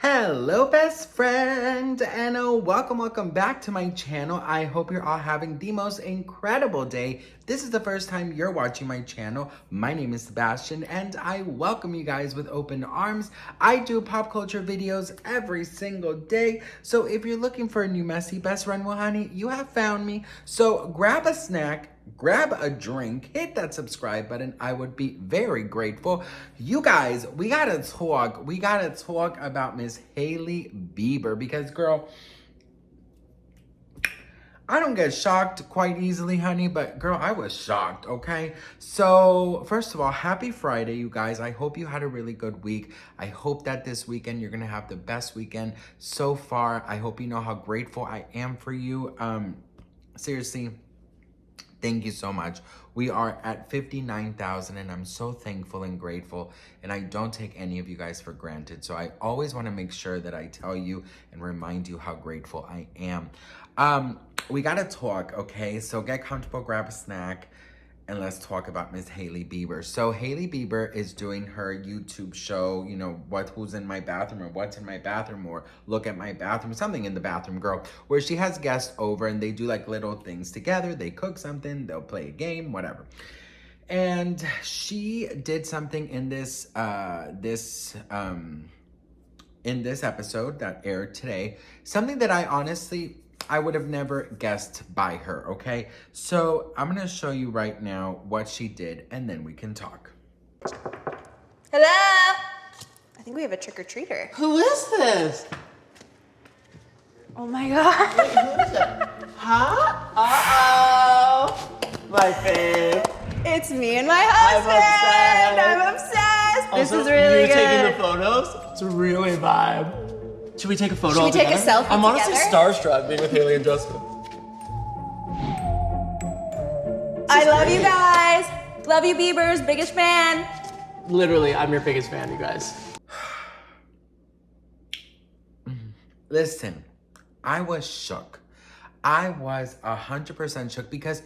Hello, best friend, and welcome back to my channel. I hope you're all having the most incredible day. This is the first time you're watching my channel. My name is Sebastian, and I welcome you guys with open arms. I do pop culture videos every single day, so if you're looking for a new messy best friend, well, honey, you have found me. So grab a snack, grab a drink, hit that subscribe button. I would be very grateful. You guys, we gotta talk about Miss Hailey Bieber because, girl, I don't get shocked quite easily, honey, but girl, I was shocked, okay? So, first of all, happy Friday, you guys. I hope you had a really good week. I hope that this weekend you're gonna have the best weekend so far. I hope you know how grateful I am for you. Seriously, thank you so much. We are at 59,000 and I'm so thankful and grateful, and I don't take any of you guys for granted. So I always want to make sure that I tell you and remind you how grateful I am. We gotta talk, okay? So get comfortable, grab a snack, and let's talk about Miss Hailey Bieber. So Hailey Bieber is doing her YouTube show, you know, who's in my bathroom, or what's in my bathroom, or look at my bathroom, something in the bathroom, girl, where she has guests over and they do like little things together. They cook something, they'll play a game, whatever. And she did something in this episode that aired today, something that I would have never guessed by her, okay? So I'm gonna show you right now what she did, and then we can talk. Hello? I think we have a trick-or-treater. Who is this? Oh my God. Wait, who is it? Huh? Uh-oh. My fave. It's me and my husband. I'm obsessed. This is really you're good. taking the photos? It's a really vibe. Should we take a photo Should we take a together? selfie I'm honestly together? starstruck being with Hailey and Justin. I love you guys. Love you, Biebers. Biggest fan. Literally, I'm your biggest fan, you guys. Listen, I was shook. I was 100% shook because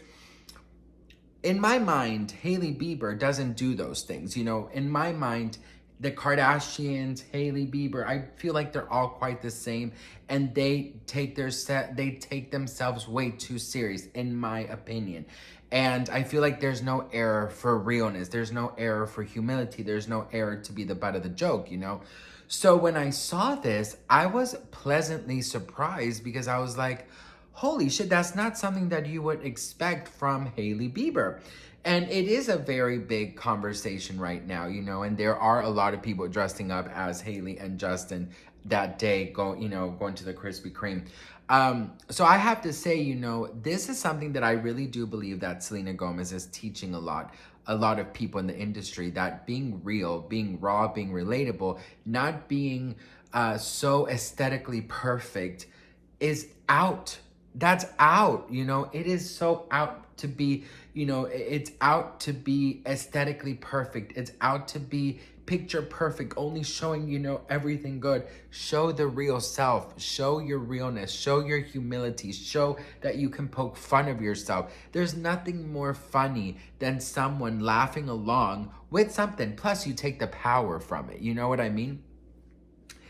in my mind, Hailey Bieber doesn't do those things. You know, in my mind, the Kardashians, Hailey Bieber, I feel like they're all quite the same, and they take themselves way too serious, in my opinion. And I feel like there's no air for realness. There's no air for humility. There's no air to be the butt of the joke, you know? So when I saw this, I was pleasantly surprised because I was like, holy shit, that's not something that you would expect from Hailey Bieber. And it is a very big conversation right now, you know, and there are a lot of people dressing up as Hailey and Justin that day, going to the Krispy Kreme. So I have to say, you know, this is something that I really do believe that Selena Gomez is teaching a lot of people in the industry, that being real, being raw, being relatable, not being so aesthetically perfect is out. That's out, you know, it is so out to be, you know, it's out to be aesthetically perfect. It's out to be picture perfect, only showing, you know, everything good. Show the real self, show your realness, show your humility, show that you can poke fun of yourself. There's nothing more funny than someone laughing along with something. Plus you take the power from it. You know what I mean?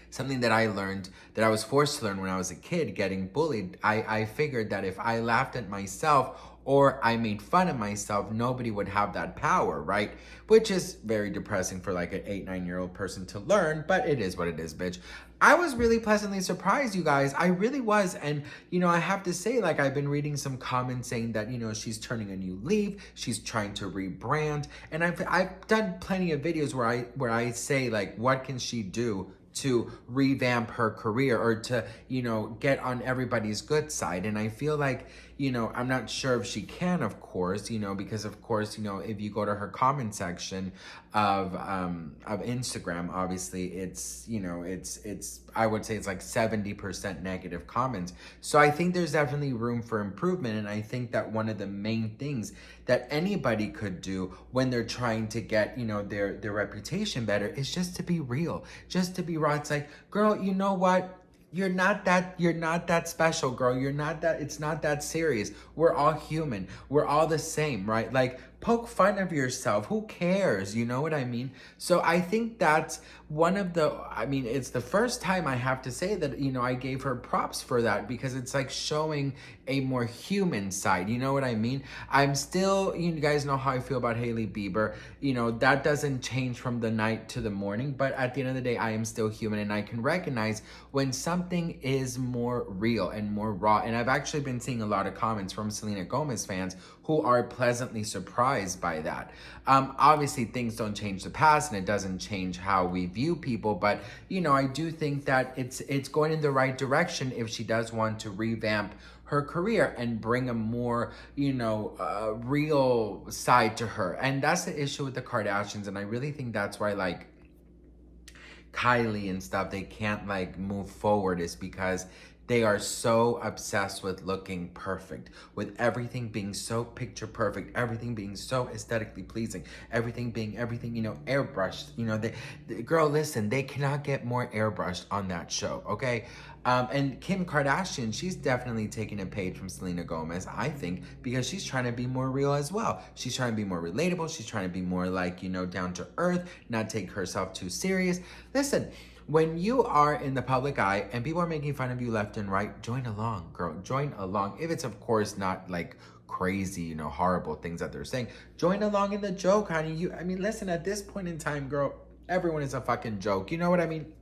Something that I learned, that I was forced to learn when I was a kid getting bullied. I figured that if I laughed at myself or I made fun of myself, nobody would have that power, right? Which is very depressing for like an 8-9-year-old person to learn, but it is what it is, bitch. I was really pleasantly surprised, you guys. I really was. And, you know, I have to say, like, I've been reading some comments saying that, you know, she's turning a new leaf. She's trying to rebrand. And I've done plenty of videos where I say, like, what can she do to revamp her career or to, you know, get on everybody's good side. And I feel like, you know, I'm not sure if she can, of course, you know, because of course, you know, if you go to her comment section of Instagram, obviously it's, you know, it's I would say it's like 70% negative comments. So I think there's definitely room for improvement. And I think that one of the main things that anybody could do when they're trying to get, you know, their reputation better is just to be real, just to be raw. It's like, girl, you know what? You're not that special, girl. It's not that serious. We're all human. We're all the same, right? Like, poke fun of yourself. Who cares? You know what I mean? So I think that's it's the first time I have to say that, I gave her props for that, because it's like showing a more human side. You know what I mean? I'm still, you guys know how I feel about Hailey Bieber. That doesn't change from the night to the morning, but at the end of the day, I am still human, and I can recognize when something is more real and more raw. And I've actually been seeing a lot of comments from Selena Gomez fans who are pleasantly surprised by that. Obviously, things don't change the past, and it doesn't change how we view people, but I do think that it's going in the right direction if she does want to revamp her career and bring a more real side to her. And that's the issue with the Kardashians, and I really think that's why like Kylie and stuff, they can't like move forward, is because they are so obsessed with looking perfect, with everything being so picture perfect, everything being so aesthetically pleasing, everything being airbrushed. Girl, listen, they cannot get more airbrushed on that show, okay? And Kim Kardashian, she's definitely taking a page from Selena Gomez, I think, because she's trying to be more real as well. She's trying to be more relatable. She's trying to be more like, down to earth, not take herself too serious. Listen, when you are in the public eye and people are making fun of you left and right, join along, girl. Join along. If it's, of course, not like crazy, horrible things that they're saying, join along in the joke, honey. Listen, at this point in time, girl, everyone is a fucking joke. You know what I mean?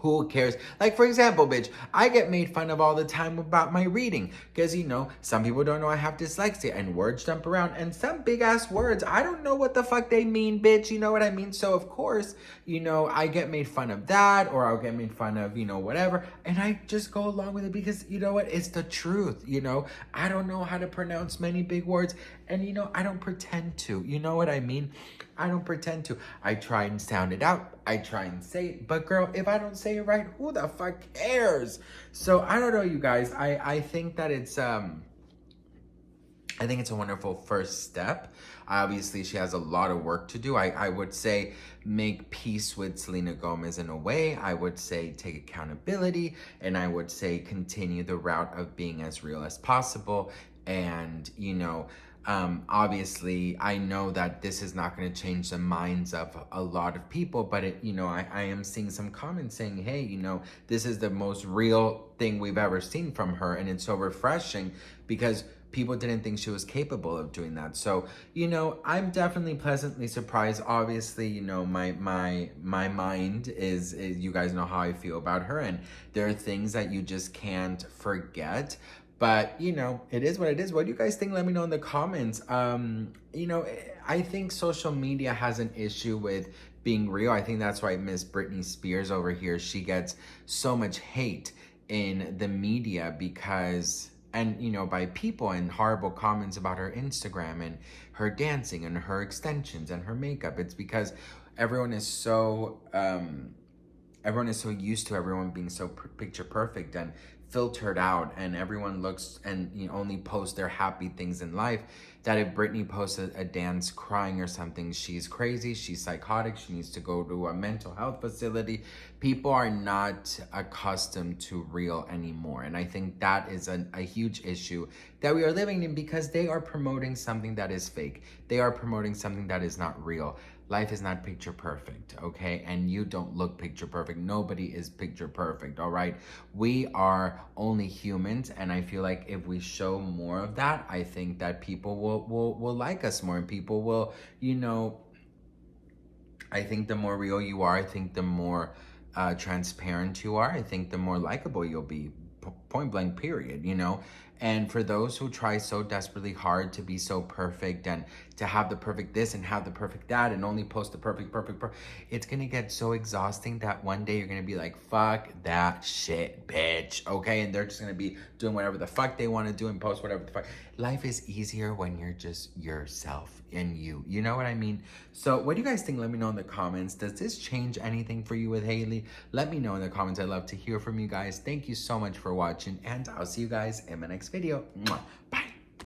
Who cares? Like, for example, bitch, I get made fun of all the time about my reading because, some people don't know I have dyslexia and words jump around, and some big ass words, I don't know what the fuck they mean, bitch. You know what I mean? So, of course, I get made fun of that, or I'll get made fun of, whatever. And I just go along with it because, you know what? It's the truth, I don't know how to pronounce many big words, and, I don't pretend to. You know what I mean? I don't pretend to. I try and sound it out. I try and say it. But girl, if I don't say it right, who the fuck cares? So I don't know, you guys. I think that it's I think it's a wonderful first step. Obviously, she has a lot of work to do. I would say make peace with Selena Gomez in a way. I would say take accountability. And I would say continue the route of being as real as possible. And, obviously, I know that this is not going to change the minds of a lot of people, but I am seeing some comments saying, hey, this is the most real thing we've ever seen from her, and it's so refreshing because people didn't think she was capable of doing that. So, I'm definitely pleasantly surprised. Obviously, my mind is, you guys know how I feel about her, and there are things that you just can't forget. But, it is what it is. What do you guys think? Let me know in the comments. I think social media has an issue with being real. I think that's why Miss Britney Spears over here, she gets so much hate in the media because, and, by people, and horrible comments about her Instagram and her dancing and her extensions and her makeup. It's because everyone is so used to everyone being so picture perfect and filtered out, and everyone looks and only post their happy things in life, that if Britney posts a dance crying or something, she's crazy, she's psychotic, she needs to go to a mental health facility. People are not accustomed to real anymore, and I think that is a huge issue that we are living in, because they are promoting something that is fake. They are promoting something that is not real. Life is not picture perfect, okay? And you don't look picture perfect. Nobody is picture perfect, all right? We are only humans, and I feel like if we show more of that, I think that people will like us more, and people will, I think the more real you are, I think the more transparent you are, I think the more likable you'll be, point blank period, And for those who try so desperately hard to be so perfect and to have the perfect this and have the perfect that and only post the perfect, it's gonna get so exhausting that one day you're gonna be like, fuck that shit, bitch, okay? And they're just gonna be doing whatever the fuck they wanna do and post whatever the fuck. Life is easier when you're just yourself and you know what I mean? So what do you guys think? Let me know in the comments. Does this change anything for you with Hailey? Let me know in the comments. I'd love to hear from you guys. Thank you so much for watching, and I'll see you guys in my next video. Mwah. Bye.